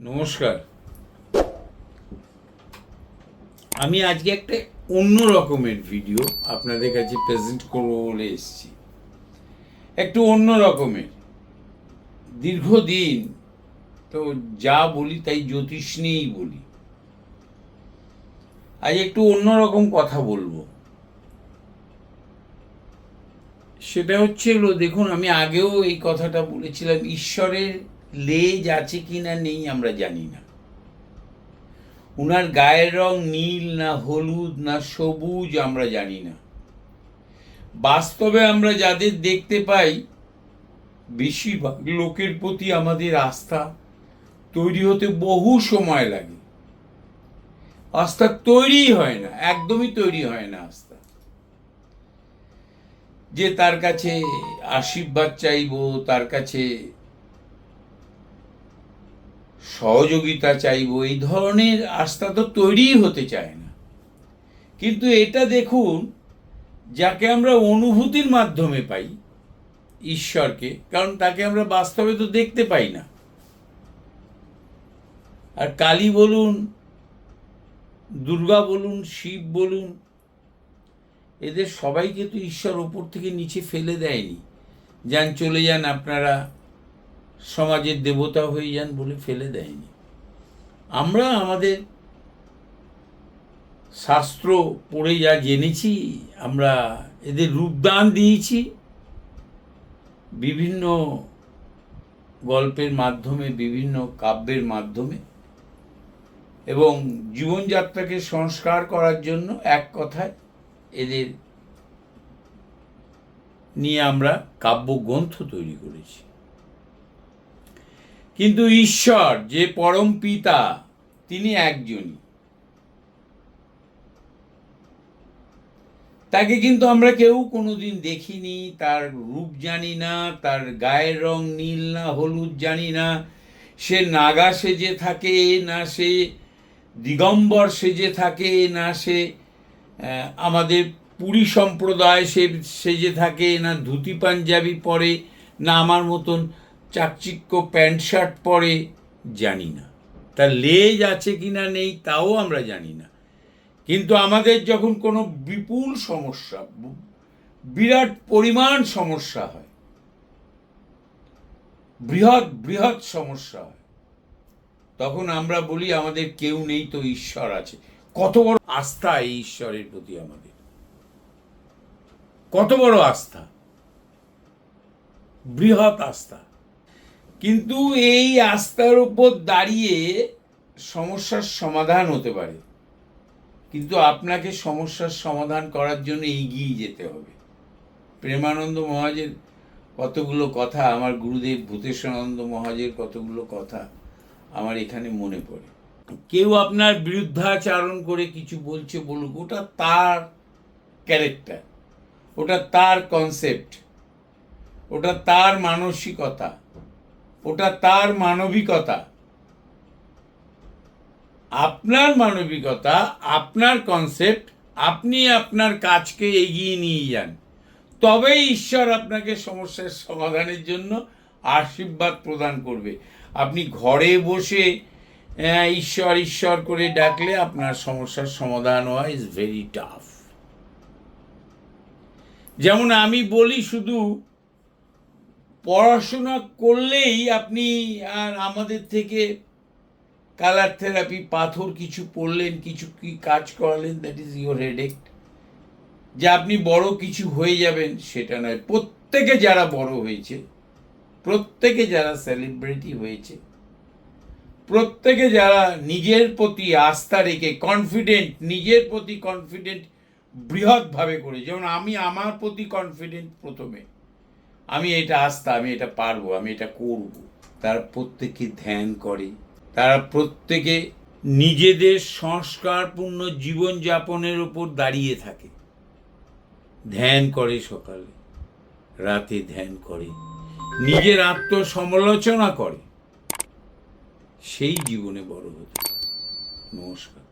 নমস্কার। আমি আজকে একটা অন্য রকমের ভিডিও আপনাদের কাছে প্রেজেন্ট করব বলে এসেছি। একটু অন্য রকমের। দীর্ঘদিন তো যা বলি তাই জ্যোতিষ নিয়েই বলি। আজ একটু অন্যরকম কথা বলবো। সেটা হচ্ছে দেখুন, আমি আগেও এই কথাটা বলেছিলাম, ঈশ্বরের লেজ আছে কি না নেই আমরা জানি না। উনার গায়ের রং নীল না হলুদ না সবুজ আমরা জানি না। বাস্তবে আমরা যাদের দেখতে পাই, বেশিরভাগ লোকের প্রতি আমাদের আস্থা তৈরি হতে বহু সময় লাগে। আস্থা তৈরি হয় না, একদমই তৈরি হয় না আস্থা। যে তার কাছে আশীর্বাদ চাইবো, তার কাছে সহযোগিতা চাইবো, এই ধরনের আস্থা তো তৈরিই হতে চায় না। কিন্তু এটা দেখুন, যাকে আমরা অনুভূতির মাধ্যমে পাই ঈশ্বরকে, কারণ তাকে আমরা বাস্তবে তো দেখতে পাই না। আর কালী বলুন, দুর্গা বলুন, শিব বলুন, এদের সবাইকে তো ঈশ্বর ওপর থেকে নিচে ফেলে দেয়নি, যান চলে যান আপনারা সমাজের দেবতা হয়ে যান বলে ফেলে দেয়নি। আমরা আমাদের শাস্ত্র পড়ে যা জেনেছি, আমরা এদের রূপদান দিয়েছি বিভিন্ন গল্পের মাধ্যমে, বিভিন্ন কাব্যের মাধ্যমে, এবং জীবনযাত্রাকে সংস্কার করার জন্য এক কথায় এদের নিয়ে আমরা কাব্যগ্রন্থ তৈরি করেছি। কিন্তু ঈশ্বর যে পরম পিতা, তিনি একজনই। তাকে কিন্তু আমরা কেউ কোনোদিন দেখিনি, তার রূপ জানি না, তার গায়ের রং নীল না হলুদ জানি না, সে নাগা সেজে থাকে না সে দিগম্বর সেজে থাকে, না সে আমাদের পুরী সম্প্রদায় সে সেজে থাকে, না ধুতি পাঞ্জাবি পরে, না আমার মতন চাকচিক্য প্যান্ট শার্ট পরে, জানি না। তার লেজ আছে কি না নেই তাও আমরা জানি না। কিন্তু আমাদের যখন কোনো বিপুল সমস্যা, বিরাট পরিমাণ সমস্যা হয়, বৃহৎ বৃহৎ সমস্যা হয়, তখন আমরা বলি আমাদের কেউ নেই তো ঈশ্বর আছে। কত বড় আস্থা এই ঈশ্বরের প্রতি আমাদের, কত বড় আস্থা, বৃহৎ আস্থা। কিন্তু এই আস্থার উপর দাঁড়িয়ে সমস্যার সমাধান হতে পারে, কিন্তু আপনাকে সমস্যার সমাধান করার জন্য এগিয়ে যেতে হবে। প্রেমানন্দ মহাজের কতগুলো কথা, আমার গুরুদেব ভূতেশানন্দ মহাজের কতগুলো কথা আমার এখানে মনে পড়ে। কেউ আপনার বিরুদ্ধাচারণ করে কিছু বলছে, বলুক, ওটা তার ক্যারেক্টার, ওটা তার কনসেপ্ট, ওটা তার মানসিকতা, ওটা তার মানবিকতা। আপনার মানবিকতা, আপনার কনসেপ্ট, আপনি আপনার কাজকে এগিয়ে নিয়ে যান, তবেই ঈশ্বর আপনাকে সমস্যার সমাধানের জন্য আশীর্বাদ প্রদান করবে। আপনি ঘরে বসে ঈশ্বর ঈশ্বর করে ডাকলে আপনার সমস্যার সমাধান হওয়া ইজ ভেরি টাফ। যেমন আমি বলি, শুধু পড়াশোনা করলেই আপনি, আর আমাদের থেকে কালার থেরাপি, পাথর কিছু পড়লেন, কিছু কি কাজ করালেন, দ্যাট ইজ ইউর হেডেক, যে আপনি বড় কিছু হয়ে যাবেন সেটা নয়। প্রত্যেকে যারা বড় হয়েছে, প্রত্যেকে যারা সেলিব্রিটি হয়েছে, প্রত্যেকে যারা নিজের প্রতি আস্থা রেখে কনফিডেন্ট, নিজের প্রতি কনফিডেন্ট বৃহৎভাবে করে, যেমন আমি আমার প্রতি কনফিডেন্ট, প্রথমে আমি এটা আস্থা, আমি এটা পারবো, আমি এটা করব, তারা প্রত্যেকে ধ্যান করে, তারা প্রত্যেকে নিজেদের সংস্কারপূর্ণ জীবনযাপনের উপর দাঁড়িয়ে থাকে, ধ্যান করে, সকালে রাতে ধ্যান করে, নিজের আত্মসমালোচনা করে, সেই জীবনে বড় হতে। নমস্কার।